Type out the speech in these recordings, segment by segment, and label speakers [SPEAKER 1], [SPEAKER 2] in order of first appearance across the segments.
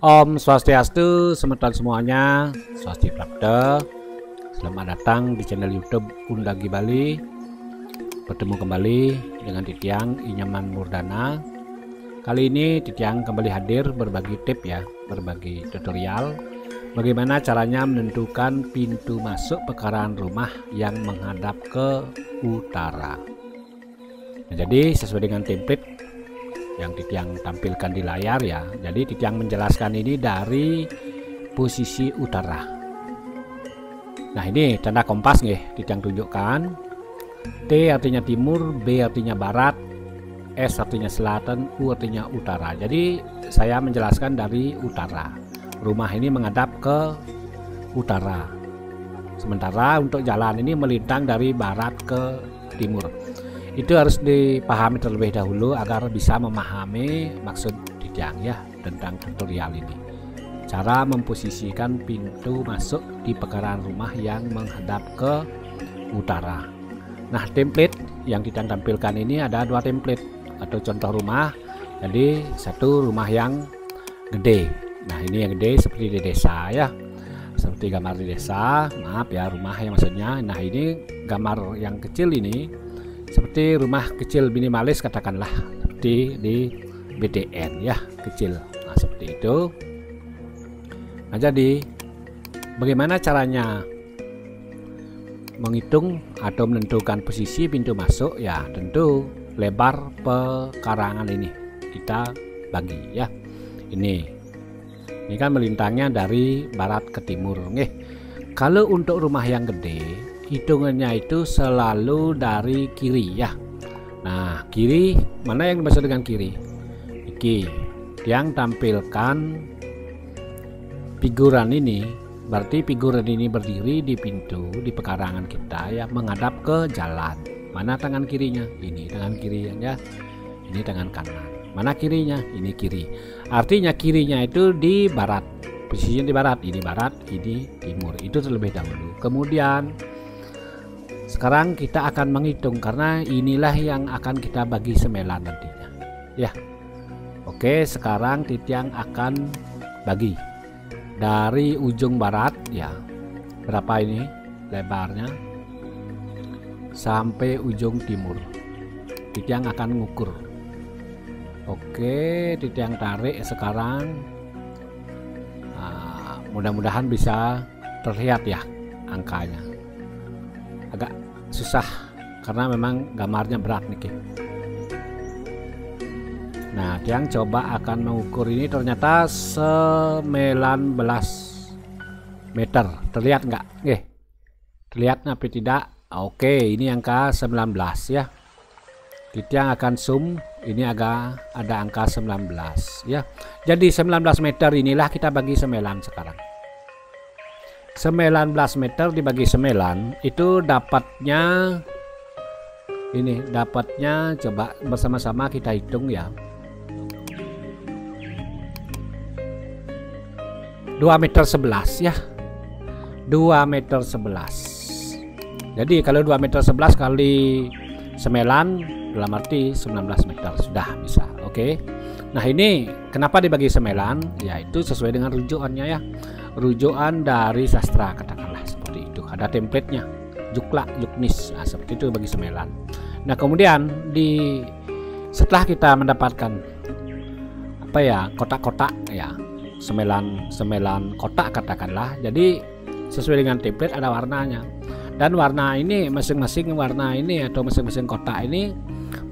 [SPEAKER 1] Om Swastiastu, semeton semuanya, Swasti Prapta. Selamat datang di channel YouTube Undagi Bali. Bertemu kembali dengan Titiang Inyaman Murdana. Kali ini Titiang kembali hadir berbagi tip ya, berbagi tutorial bagaimana caranya menentukan pintu masuk pekarangan rumah yang menghadap ke utara. Nah, jadi sesuai dengan template yang Titiang tampilkan di layar ya. Jadi Titiang menjelaskan ini dari posisi utara. Nah, ini tanda kompas nih Titiang tunjukkan. T artinya timur, B artinya barat, S artinya selatan, U artinya utara. Jadi saya menjelaskan dari utara. Rumah ini menghadap ke utara. Sementara untuk jalan ini melintang dari barat ke timur. Itu harus dipahami terlebih dahulu agar bisa memahami maksud Titiang ya tentang tutorial ini. Cara memposisikan pintu masuk di pekarangan rumah yang menghadap ke utara. Nah, template yang Titiang tampilkan ini ada dua template atau contoh rumah. Jadi satu rumah yang gede. Nah, ini yang gede seperti di desa ya. Seperti gambar di desa. Maaf ya, rumah yang maksudnya. Nah, ini gambar yang kecil ini seperti rumah kecil minimalis katakanlah, seperti di BTN ya, kecil. Nah, seperti itu. Nah, jadi bagaimana caranya menghitung atau menentukan posisi pintu masuk ya? Tentu lebar pekarangan ini kita bagi ya. Ini kan melintangnya dari barat ke timur nih. Kalau untuk rumah yang gede, hitungannya itu selalu dari kiri ya. Nah, kiri mana yang dimaksud dengan kiri? Iki yang tampilkan figuran ini, berarti figuran ini berdiri di pintu di pekarangan kita ya, menghadap ke jalan. Mana tangan kirinya? Ini tangan kiri ya. Ini tangan kanan. Mana kirinya? Ini kiri. Artinya kirinya itu di barat. Posisinya di barat. Ini barat, ini timur. Itu terlebih dahulu. Kemudian sekarang kita akan menghitung karena inilah yang akan kita bagi semelan nantinya ya. Oke, sekarang Titiang akan bagi dari ujung barat ya, berapa ini lebarnya, sampai ujung timur. Titiang akan mengukur. Oke, Titiang tarik sekarang. Nah, mudah-mudahan bisa terlihat ya angkanya. Agak susah karena memang gambarnya berat nih. Nah, yang coba akan mengukur ini ternyata 19 meter. Terlihat nggak? Terlihat tapi tidak? Oke, ini angka 19 ya. Titiang akan zoom. Ini agak ada angka 19 ya. Jadi 19 meter inilah kita bagi 9 sekarang. 19 meter dibagi 9 itu dapatnya ini, dapatnya coba bersama-sama kita hitung ya, 2 meter 11 ya, 2 meter 11. Jadi kalau 2 meter 11 kali 9 dalam arti 19 meter sudah bisa. Oke. Nah, ini kenapa dibagi 9? Yaitu sesuai dengan rujukannya ya. Rujukan dari sastra katakanlah seperti itu. Ada templatenya, Jukla, Juknis. Nah, seperti itu bagi 9. Nah, kemudian setelah kita mendapatkan apa ya, kotak-kotak ya, 9 kotak katakanlah. Jadi sesuai dengan template ada warnanya. Dan warna ini masing-masing warna ini atau masing-masing kotak ini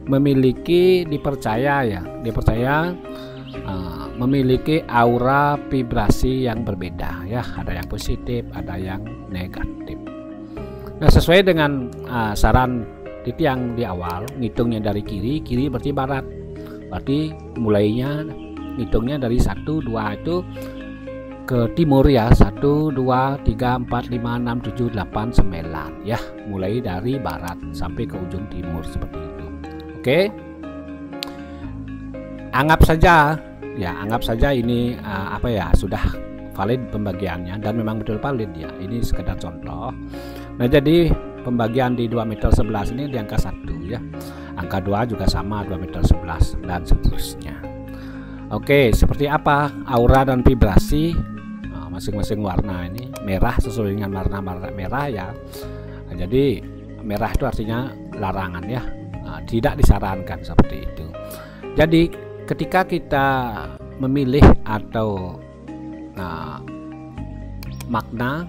[SPEAKER 1] memiliki dipercaya memiliki aura vibrasi yang berbeda ya, ada yang positif, ada yang negatif. Nah, sesuai dengan saran Titiang di awal, ngitungnya dari kiri berarti barat, berarti mulainya ngitungnya dari 1, 2 itu ke timur ya, 1, 2, 3, 4, 5, 6, 7, 8, 9 ya, mulai dari barat sampai ke ujung timur seperti itu. Oke, anggap saja ini apa ya, sudah valid pembagiannya dan memang betul valid ya. Ini sekedar contoh. Nah, jadi pembagian di 2 meter 11 ini di angka 1 ya. Angka 2 juga sama 2 meter 11 dan seterusnya. Oke, seperti apa aura dan vibrasi masing-masing warna ini. Merah sesuai dengan warna merah ya. Nah, jadi merah itu artinya larangan ya, tidak disarankan seperti itu. Jadi ketika kita memilih atau makna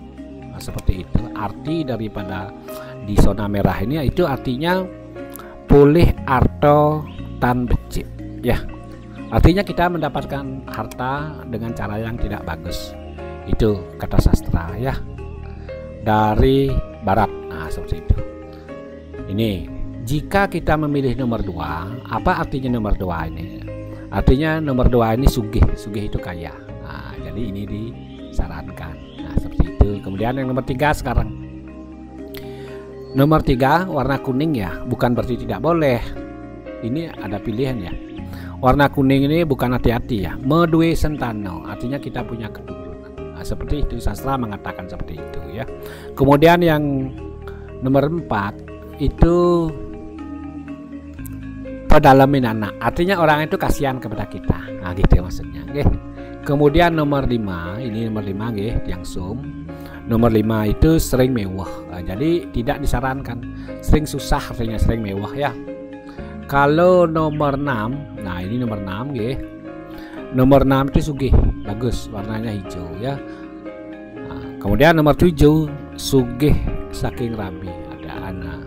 [SPEAKER 1] seperti itu, arti daripada di zona merah ini itu artinya pulih atau tan becik ya, artinya kita mendapatkan harta dengan cara yang tidak bagus. Itu kata sastra ya, dari barat. Nah seperti itu. Ini jika kita memilih nomor 2, apa artinya nomor 2 ini? Artinya nomor 2 ini sugih. Sugih itu kaya. Nah, jadi ini disarankan. Nah seperti itu. Kemudian yang nomor 3 sekarang. Nomor 3 warna kuning ya, bukan berarti tidak boleh. Ini ada pilihan ya. Warna kuning ini bukan hati-hati ya, medue sentano, artinya kita punya keturunan. Nah, seperti itu sastra mengatakan seperti itu ya. Kemudian yang nomor 4 itu pedalamin anak, artinya orang itu kasihan kepada kita. Nah gitu maksudnya. Oke. Kemudian nomor 5, ini nomor 5 yang sum. Nomor 5 itu sering mewah. Nah, jadi tidak disarankan. Sering susah artinya sering mewah ya. Kalau nomor 6, nah ini nomor 6 Nomor 6 itu sugih, bagus, warnanya hijau ya. Nah, kemudian nomor 7 sugih saking rabi, ada anak.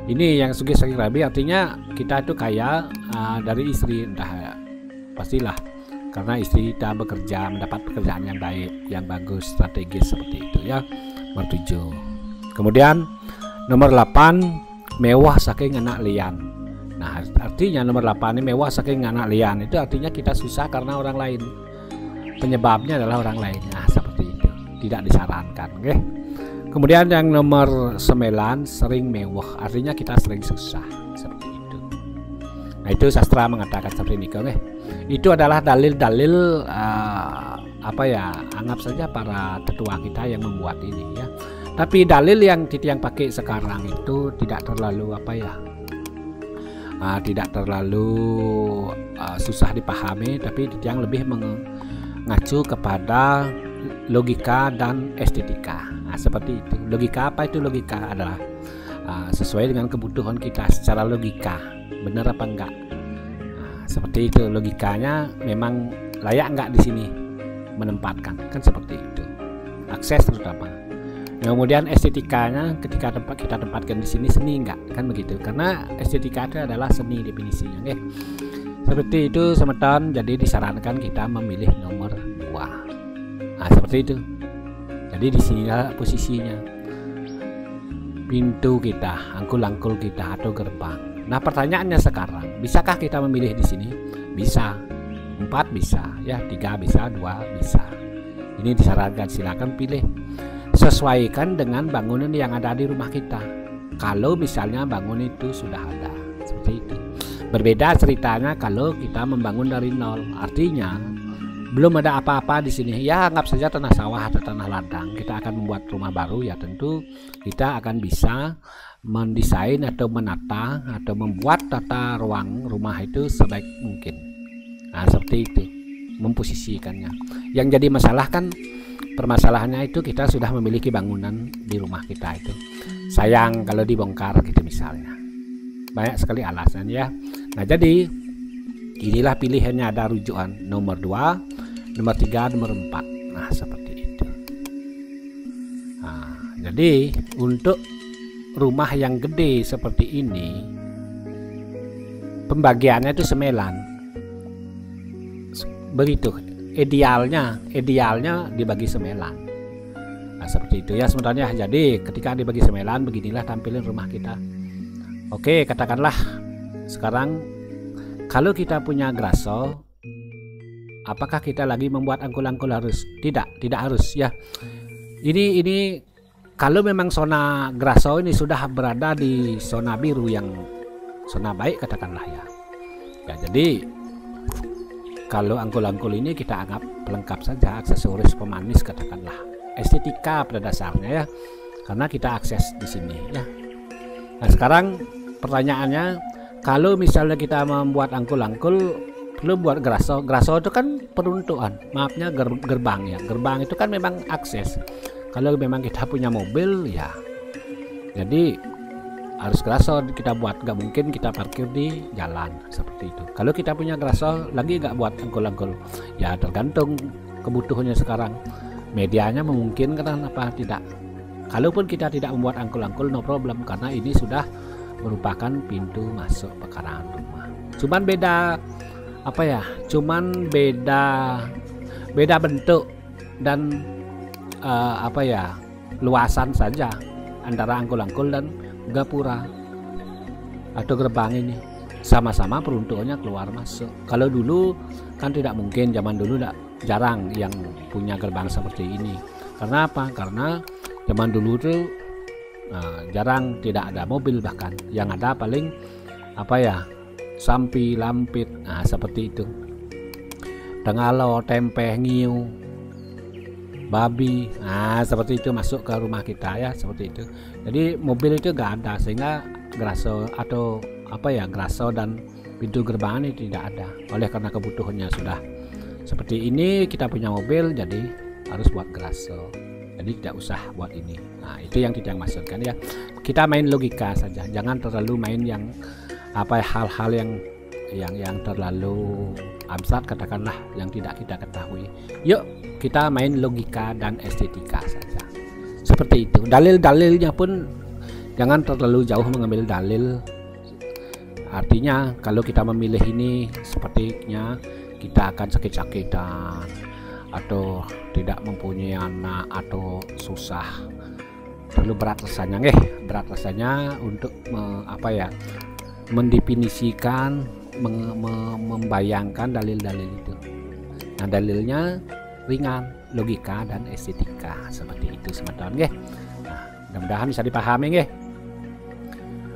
[SPEAKER 1] Ini yang sugih saking rabi artinya kita itu kaya dari istri, entah pastilah karena istri kita bekerja, mendapat pekerjaan yang baik, yang bagus, strategis seperti itu ya. Nomor 7. Kemudian nomor 8 mewah saking anak lian. Nah artinya nomor 8 ini mewah saking anak lian, itu artinya kita susah karena orang lain, penyebabnya adalah orang lain. Nah seperti itu, tidak disarankan. Oke. Kemudian yang nomor 9 sering mewah, artinya kita sering susah seperti itu. Nah itu sastra mengatakan seperti ini. Oke. Itu adalah dalil-dalil apa ya, anggap saja para tetua kita yang membuat ini ya. Tapi dalil yang Titiang pakai sekarang itu tidak terlalu apa ya, tidak terlalu susah dipahami, tapi Titiang lebih mengacu kepada logika dan estetika. Nah seperti itu. Logika apa itu? Logika adalah sesuai dengan kebutuhan kita secara logika, benar apa enggak. Seperti itu, logikanya memang layak enggak di sini menempatkan, kan seperti itu. Akses terutama. Kemudian estetikanya ketika kita tempatkan di sini seni enggak, kan begitu. Karena estetika itu adalah seni definisinya, oke. Seperti itu semeton, jadi disarankan kita memilih nomor 2. Nah, seperti itu. Jadi di sinilah posisinya. Pintu kita, angkul-angkul kita atau gerbang. Nah, pertanyaannya sekarang, bisakah kita memilih di sini? Bisa. 4 bisa, ya, 3 bisa, 2 bisa. Ini disarankan, silakan pilih. Sesuaikan dengan bangunan yang ada di rumah kita. Kalau misalnya bangunan itu sudah ada, seperti itu. Berbeda ceritanya kalau kita membangun dari nol, artinya belum ada apa-apa di sini. Ya anggap saja tanah sawah atau tanah ladang. Kita akan membuat rumah baru, ya tentu kita akan bisa mendesain atau menata atau membuat tata ruang rumah itu sebaik mungkin. Nah seperti itu, memposisikannya. Yang jadi masalah kan, permasalahannya itu kita sudah memiliki bangunan di rumah kita itu sayang kalau dibongkar gitu misalnya. Banyak sekali alasan ya. Nah jadi inilah pilihannya, ada rujukan nomor 2, nomor 3, nomor 4. Nah seperti itu. Nah, jadi untuk rumah yang gede seperti ini pembagiannya itu semelan. Begitu idealnya dibagi semelan. Nah, seperti itu ya sebenarnya. Jadi ketika dibagi semelan, beginilah tampilan rumah kita. Oke, katakanlah sekarang kalau kita punya graso, apakah kita lagi membuat angkul-angkul harus? Tidak harus ya. Ini kalau memang zona graso ini sudah berada di zona biru yang zona baik katakanlah ya. Ya jadi kalau angkul-angkul ini kita anggap pelengkap saja, aksesoris pemanis katakanlah, estetika pada dasarnya ya, karena kita akses di sini ya. Nah sekarang pertanyaannya, kalau misalnya kita membuat angkul-angkul perlu buat graso. Graso itu kan peruntukan, maafnya gerbang ya. Gerbang itu kan memang akses. Kalau memang kita punya mobil ya, jadi harus graso kita buat, nggak mungkin kita parkir di jalan seperti itu. Kalau kita punya graso lagi nggak buat angkul-angkul, ya tergantung kebutuhannya sekarang. Medianya memungkinkan apa tidak. Kalaupun kita tidak membuat angkul-angkul, no problem, karena ini sudah merupakan pintu masuk pekarangan rumah. Cuman beda apa ya? Cuman beda bentuk dan apa ya, luasan saja antara angkul-angkul dan gapura atau gerbang ini. Sama-sama peruntukannya keluar masuk. Kalau dulu kan tidak mungkin, zaman dulu jarang yang punya gerbang seperti ini. Karena apa? Karena zaman dulu tuh jarang, tidak ada mobil, bahkan yang ada paling apa ya, sampi, lampit, seperti itu, tengalo, tempe, ngiu, babi, seperti itu masuk ke rumah kita ya, seperti itu. Jadi mobil itu gak ada, sehingga graso atau apa ya, graso dan pintu gerbang ini tidak ada. Oleh karena kebutuhannya sudah seperti ini, kita punya mobil jadi harus buat graso, jadi tidak usah buat ini. Nah, itu yang tidak maksudkan ya. Kita main logika saja, jangan terlalu main yang apa, hal-hal yang terlalu abstrak, katakanlah, yang tidak kita ketahui. Yuk kita main logika dan estetika saja, seperti itu. Dalil-dalilnya pun jangan terlalu jauh mengambil dalil. Artinya kalau kita memilih ini, sepertinya kita akan sakit-sakitan atau tidak mempunyai anak atau susah, terlalu berat rasanya, berat rasanya untuk apa ya, mendefinisikan, membayangkan dalil-dalil itu. Nah, dalilnya ringan, logika dan estetika, seperti itu teman-teman. Nah, mudah-mudahan bisa dipahami.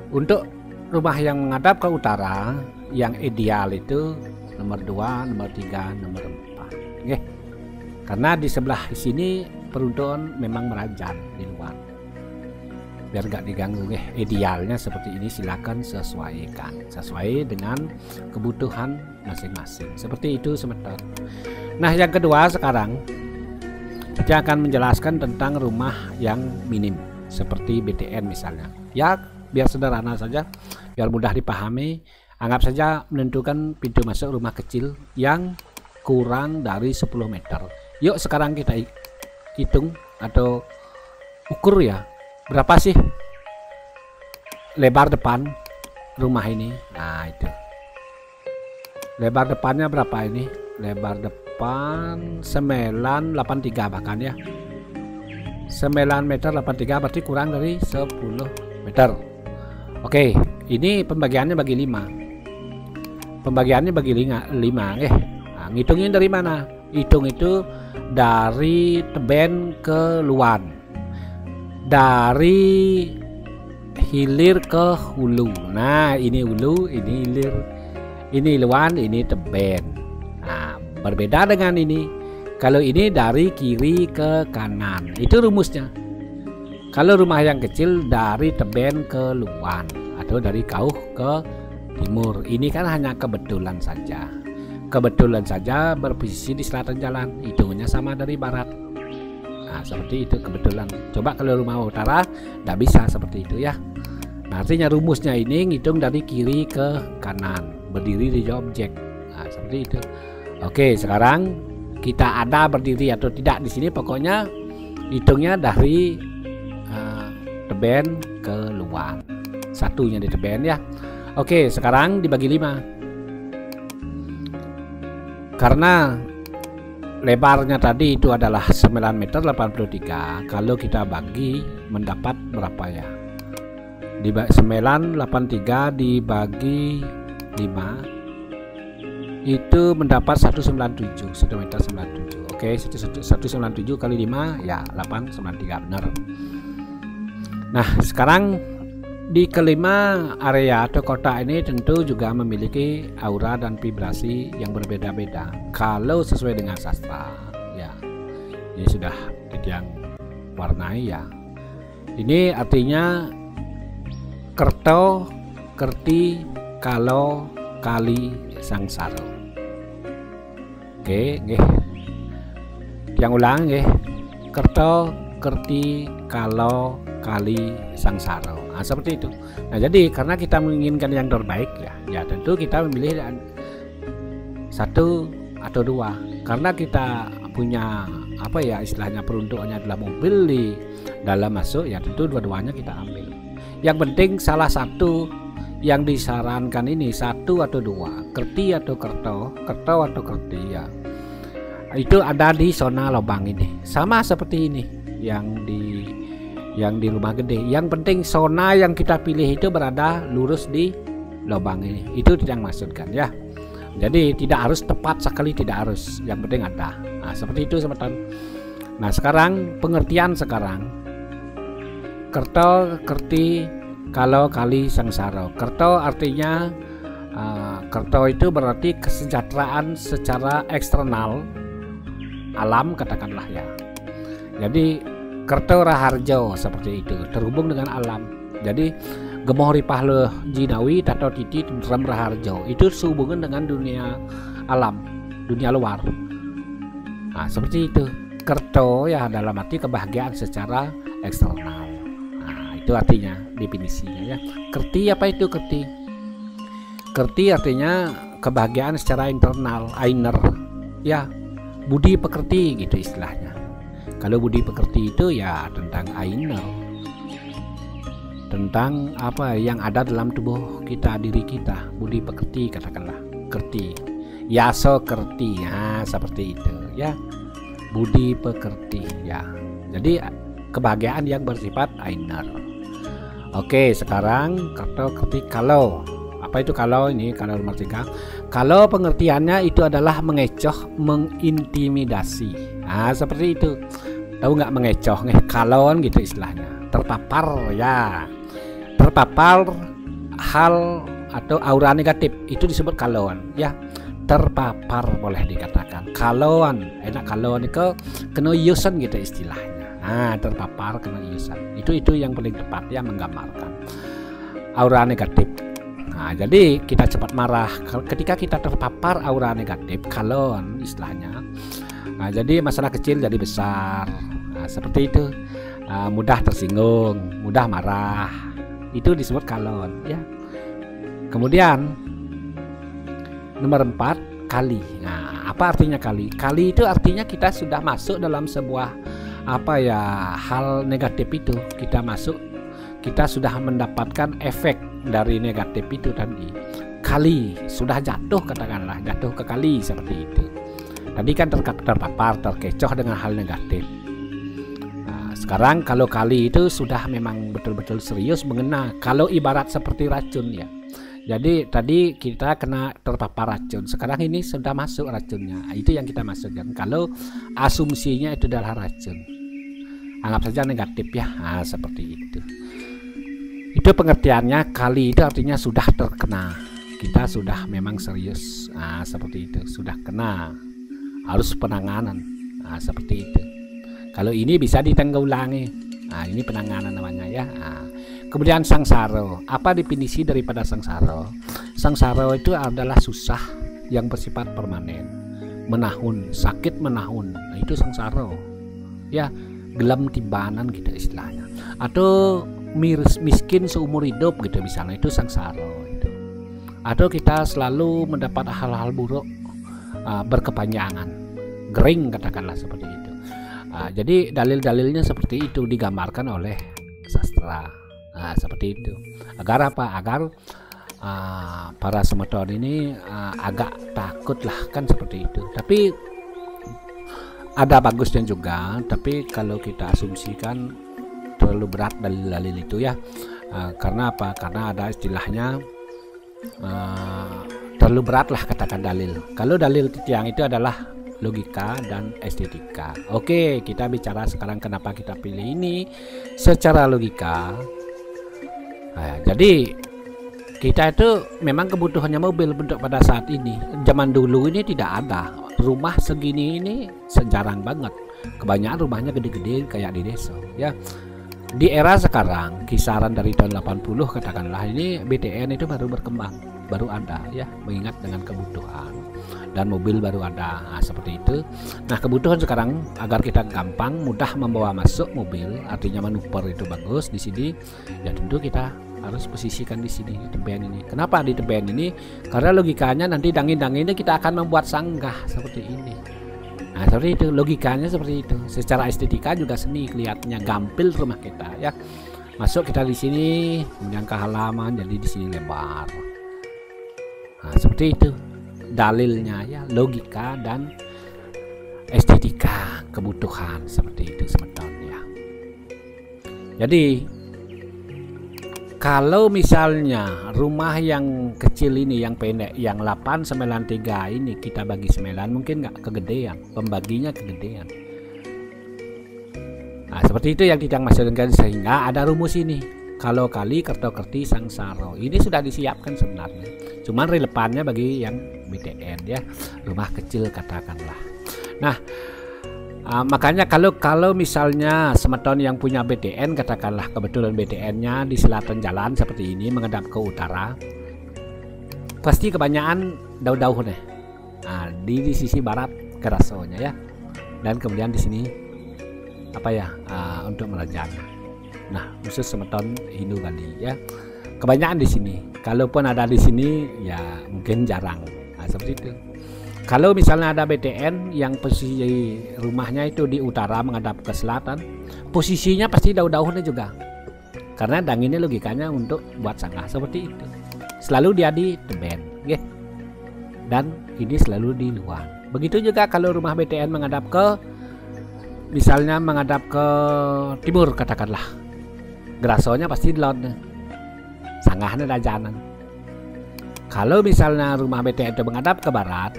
[SPEAKER 1] Untuk rumah yang menghadap ke utara, yang ideal itu nomor 2, nomor 3, nomor 4. Karena di sebelah sini peruntukan memang merajam di luar, biar gak diganggu. Idealnya seperti ini, silakan sesuaikan sesuai dengan kebutuhan masing-masing, seperti itu sebentar. Nah, yang kedua sekarang saya akan menjelaskan tentang rumah yang minim seperti BTN misalnya ya, biar sederhana saja, biar mudah dipahami. Anggap saja menentukan pintu masuk rumah kecil yang kurang dari 10 meter. Yuk sekarang kita hitung atau ukur ya, berapa sih lebar depan rumah ini. Nah, itu lebar depannya berapa ini? Lebar depan 983 bahkan ya, 9 meter 83, berarti kurang dari 10 meter. Oke, ini pembagiannya bagi 5. Pembagiannya bagi 5. Nah, ngitungin dari mana? Hitung itu dari teben ke luar, dari hilir ke hulu. Nah, ini hulu, ini hilir, ini luar, ini teben. Nah, berbeda dengan ini. Kalau ini dari kiri ke kanan, itu rumusnya. Kalau rumah yang kecil dari teben ke luar atau dari kauh ke timur, ini kan hanya kebetulan saja. Kebetulan saja berposisi di selatan jalan, hitungnya sama dari barat. Nah, seperti itu kebetulan. Coba kalau rumah utara tidak bisa seperti itu ya. Nah, artinya rumusnya ini ngitung dari kiri ke kanan, berdiri di objek. Nah, seperti itu. Oke, sekarang kita ada berdiri atau tidak di sini, pokoknya hitungnya dari teben ke luar, satunya di teben ya. Oke, sekarang dibagi 5. Karena lebarnya tadi itu adalah 9 meter 83, kalau kita bagi mendapat berapa ya? 983 dibagi 5 itu mendapat 197, 1 meter 97. Oke, 197 kali 5 ya 893, benar. Nah, sekarang di kelima area atau kota ini tentu juga memiliki aura dan vibrasi yang berbeda-beda kalau sesuai dengan sastra ya. Ini sudah yang warnai ya. Ini artinya kerto, kerti, kalau, kali, sangsaro. Oke, nggih. Yang ulang nggih. Kerto, kerti, kalau, kali, sangsara. Nah, seperti itu. Nah, jadi karena kita menginginkan yang terbaik ya tentu kita memilih satu atau dua. Karena kita punya apa ya istilahnya peruntukannya adalah mobil di dalam masuk, ya tentu dua-duanya kita ambil. Yang penting salah satu yang disarankan ini, satu atau dua, kerti atau kerto, kerto atau kerti ya. Itu ada di zona lubang ini. Sama seperti ini yang di rumah gede. Yang penting zona yang kita pilih itu berada lurus di lubang ini. Itu yang maksudkan ya. Jadi tidak harus tepat sekali, tidak harus. Yang penting ada. Nah, seperti itu teman-teman. Nah, sekarang pengertian sekarang. Kerto, kerti, kalau, kali, sangsara. Kerto artinya kerto itu berarti kesejahteraan secara eksternal alam, katakanlah ya. Jadi kerto raharjo seperti itu, terhubung dengan alam. Jadi gemoh ripah leh jinawi tato titi tentram raharjo itu sehubungan dengan dunia alam, dunia luar. Nah, seperti itu. Kerto ya dalam arti kebahagiaan secara eksternal. Nah, itu artinya definisinya ya. Kerti apa itu kerti? Kerti artinya kebahagiaan secara internal, inner. Ya, budi pekerti gitu istilahnya. Kalau budi pekerti itu ya tentang inner, tentang apa yang ada dalam tubuh kita, diri kita. Budi pekerti katakanlah, kerti, yaso kerti, ya seperti itu ya. Budi pekerti ya. Jadi kebahagiaan yang bersifat inner. Oke, sekarang kerto, kerti, kalau. Apa itu kalau? Ini kalau nomor 3. Kalau pengertiannya itu adalah mengecoh, mengintimidasi. Nah, seperti itu. Tahu nggak mengecoh? Kalon gitu istilahnya. Terpapar ya. Terpapar hal atau aura negatif itu disebut kalon ya. Terpapar boleh dikatakan. Kalon, enak kalon itu kena iusan gitu istilahnya. Nah, terpapar kena iusan. Itu yang paling tepat ya menggambarkan aura negatif. Nah, jadi kita cepat marah ketika kita terpapar aura negatif, kalon istilahnya. Nah, jadi masalah kecil jadi besar. Nah, seperti itu. Mudah tersinggung, mudah marah. Itu disebut kalon ya. Kemudian nomor 4, kali. Nah, apa artinya kali? Kali itu artinya kita sudah masuk dalam sebuah apa ya hal negatif itu. Kita sudah mendapatkan efek dari negatif itu tadi. Kali sudah jatuh, katakanlah jatuh ke kali seperti itu. Tadi kan terpapar, terkecoh dengan hal negatif. Nah, sekarang kalau kali itu sudah memang betul-betul serius mengena. Kalau ibarat seperti racun ya. Jadi tadi kita kena terpapar racun. Sekarang ini sudah masuk racunnya. Nah, itu yang kita maksudkan. Kalau asumsinya itu adalah racun, anggap saja negatif ya. Nah, seperti itu. Itu pengertiannya. Kali itu artinya sudah terkena. Kita sudah memang serius. Nah, seperti itu. Sudah kena. Harus penanganan. Nah, seperti itu. Kalau ini bisa ditanggulangi. Nah, ini penanganan namanya ya. Nah, kemudian sangsara. Apa definisi daripada sangsara? Sangsara itu adalah susah yang bersifat permanen. Menahun, sakit menahun. Nah, itu sangsara. Ya, gelam timbanan gitu istilahnya. Atau miskin seumur hidup gitu misalnya, itu sangsara itu. Atau kita selalu mendapat hal-hal buruk berkepanjangan, gering katakanlah seperti itu. Jadi dalil-dalilnya seperti itu digambarkan oleh sastra. Seperti itu. Agar apa? Agar para semeton ini agak takut lah kan seperti itu. Tapi ada bagusnya juga. Tapi kalau kita asumsikan terlalu berat dalil-dalil itu ya. Karena apa? Karena ada istilahnya terlalu berat lah katakan dalil. Kalau dalil titiang itu adalah logika dan estetika. Oke, kita bicara sekarang kenapa kita pilih ini secara logika. Nah, jadi kita itu memang kebutuhannya mobil bentuk pada saat ini. Zaman dulu ini tidak ada. Rumah segini ini jarang banget. Kebanyakan rumahnya gede-gede kayak di desa ya. Di era sekarang kisaran dari tahun 80 katakanlah ini BTN itu baru berkembang, baru ada ya, mengingat dengan kebutuhan. dan mobil baru ada. Nah, seperti itu. Nah, kebutuhan sekarang agar kita gampang mudah membawa masuk mobil, artinya manuver itu bagus di sini. Ya tentu kita harus posisikan di sini di tebing ini. Kenapa di tebing ini? Karena logikanya nanti dangin-dangin ini kita akan membuat sanggah seperti ini. Nah, seperti itu logikanya, seperti itu. Secara estetika juga seni, kelihatannya gampil rumah kita ya. Masuk kita di sini, kemudian ke halaman, jadi di sini lebar. Nah, seperti itu dalilnya ya, logika dan estetika kebutuhan seperti itu semeton ya. Jadi kalau misalnya rumah yang kecil ini, yang pendek, yang 893 ini kita bagi 9, mungkin nggak kegedean, pembaginya kegedean. Nah, seperti itu yang tidak maksudkan, sehingga ada rumus ini. Kalau kali kerto-kerti sangsaro ini sudah disiapkan sebenarnya. Cuman relevannya bagi yang BTN ya, rumah kecil katakanlah. Nah, makanya kalau misalnya semeton yang punya BTN, katakanlah kebetulan BTN-nya di selatan jalan seperti ini menghadap ke utara, pasti kebanyakan daun-daun nih. Nah, di sisi barat kerasonya ya, dan kemudian di sini apa ya, untuk melejang. Nah, khusus semeton Hindu Bali ya, kebanyakan di sini. Kalaupun ada di sini ya mungkin jarang. Nah, seperti itu. Kalau misalnya ada BTN yang posisi rumahnya itu di utara menghadap ke selatan, posisinya pasti daun-daunnya juga. Karena danginnya logikanya untuk buat sanggah seperti itu. Selalu dia di tebing, okay? Dan ini selalu di luar. Begitu juga kalau rumah BTN menghadap ke, misalnya menghadap ke timur katakanlah, gerasonya pasti di laut, sanggahnya dajanan. Kalau misalnya rumah BTN itu menghadap ke barat,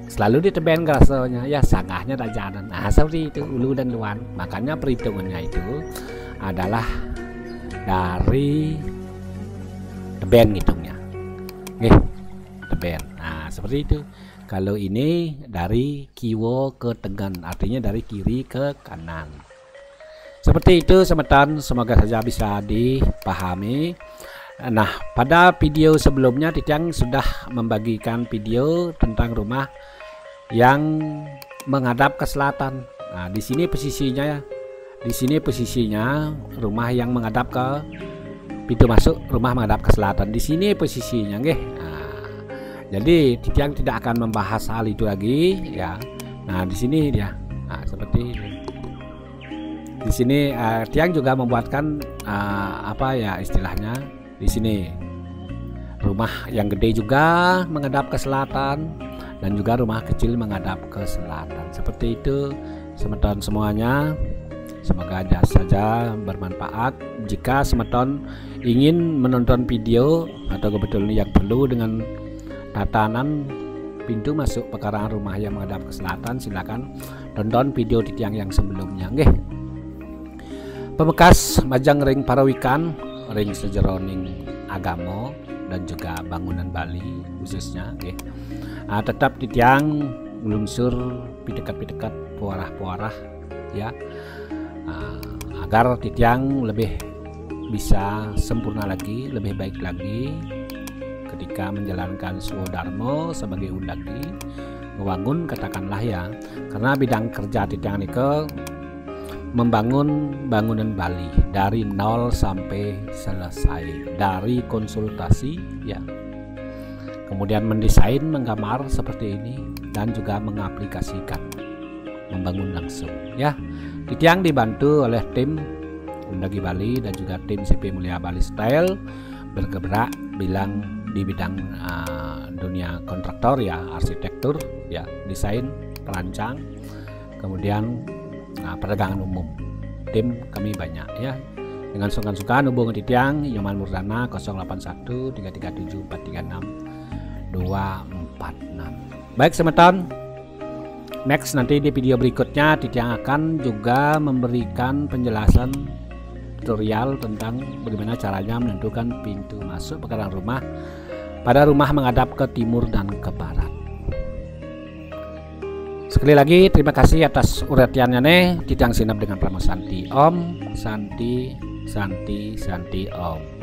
[SPEAKER 1] selalu di tebing gerasonya ya, sanggahnya dajanan. Nah, seperti itu ulu dan luan. Makanya perhitungannya itu adalah dari tebing hitungnya, tebing. Nah, seperti itu. Kalau ini dari kiwo ke tengan, artinya dari kiri ke kanan. Seperti itu semeton, semoga saja bisa dipahami. Nah, pada video sebelumnya Titiang sudah membagikan video tentang rumah yang menghadap ke selatan. Nah, di sini posisinya rumah yang menghadap ke pintu masuk, rumah menghadap ke selatan. Di sini posisinya, nggih. Nah, jadi Titiang tidak akan membahas hal itu lagi ya. Nah, di sini dia. Nah, seperti ini. Di sini Tiang juga membuatkan apa ya istilahnya, di sini rumah yang gede juga menghadap ke selatan dan juga rumah kecil menghadap ke selatan. Seperti itu semeton semuanya. Semoga saja bermanfaat. Jika semeton ingin menonton video atau kebetulan yang perlu dengan tatanan pintu masuk pekarangan rumah yang menghadap ke selatan, silakan tonton video Titiang yang sebelumnya, nggih. Pemekas Majang Ring Parawikan, ring sejeroning agamo dan juga bangunan Bali khususnya, nggih. Tetap Titiang ngelungsur pidekat-pidekat puarah-puarah ya, agar Titiang lebih bisa sempurna lagi, lebih baik lagi ketika menjalankan Swadharma sebagai undagi membangun katakanlah ya, karena bidang kerja Titiang nike membangun bangunan Bali dari nol sampai selesai, dari konsultasi ya, kemudian mendesain, menggambar seperti ini, dan juga mengaplikasikan, membangun langsung ya. Titiang dibantu oleh tim Undagi Bali dan juga tim CP Mulia Bali Style, bergerak di bidang dunia kontraktor ya, arsitektur ya, desain, perancang, kemudian perdagangan umum. Tim kami banyak ya. Dengan sungkan-sungkan hubungi Titiang Nyoman Murdana 081 337 436 246. Baik semeton, next nanti di video berikutnya Titiang akan juga memberikan penjelasan tutorial tentang bagaimana caranya menentukan pintu masuk pekarangan rumah pada rumah menghadap ke timur dan ke barat. Sekali lagi terima kasih atas uraiannya nih. Titiang sinap dengan Pramo Santi Om, Santi Santi Santi Om.